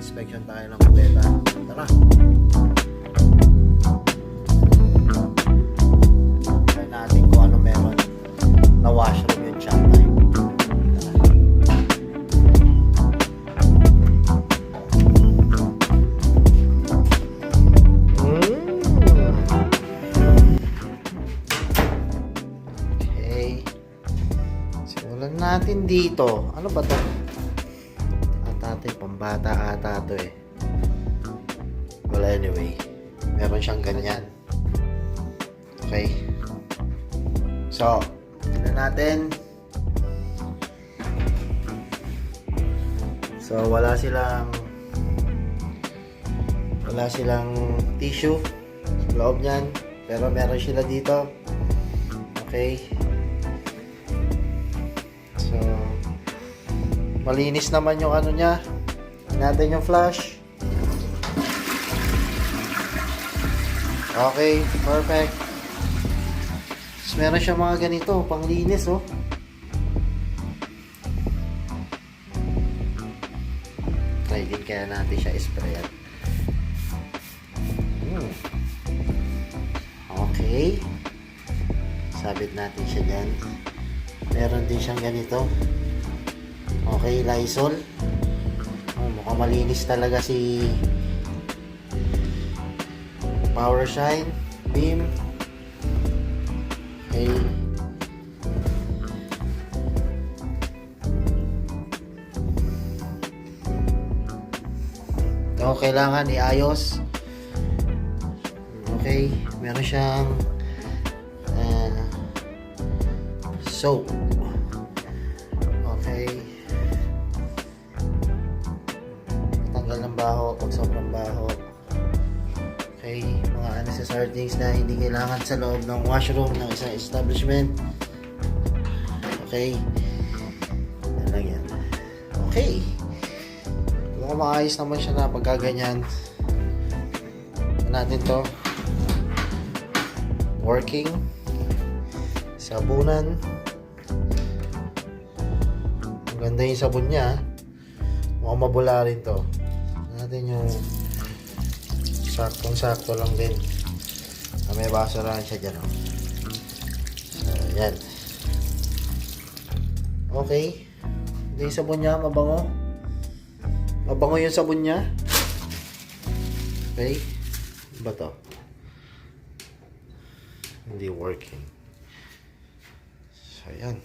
Mag-inspection tayo ng kubeta. Tara! Try natin kung ano meron na washroom yung Chatay. Okay. Simulan natin dito. Ano ba to? Ate, pambata ata to eh. Well, anyway, meron siyang ganyan. Okay. So, tignan natin. So, wala silang tissue sa loob niyan, pero meron sila dito. Okay. So, malinis naman yung ano niya. Natin yung flash. Okay, perfect. Tapos meron siya mga ganito, panglinis oh. Try din kaya natin siya isprayan. Okay. Sabit natin siya dyan. Meron din siyang ganito. Okay, Lysol. Mukhang malinis talaga si Power Shine Beam. Okay. Ito kailangan iayos. Okay, meron siyang soap. Okay. Tanggal ng baho pag sobrang baho. Okay, mga unnecessary things na hindi kailangan sa loob ng washroom ng isang establishment. Okay. Yan lang yan. Okay. Mukhang maayos naman siya na pagkaganyan. Natin to. Working. Sabunan. Ang ganda yung sabon niya. Mukhang mabula rin to. Natin yung saktong-sakto lang din. May basurahan siya dyan. So, yan. Okay. Ito yung sabon niya. Mabango. Mabango yung sabon niya. Okay. Ba to? Hindi working. So, yan.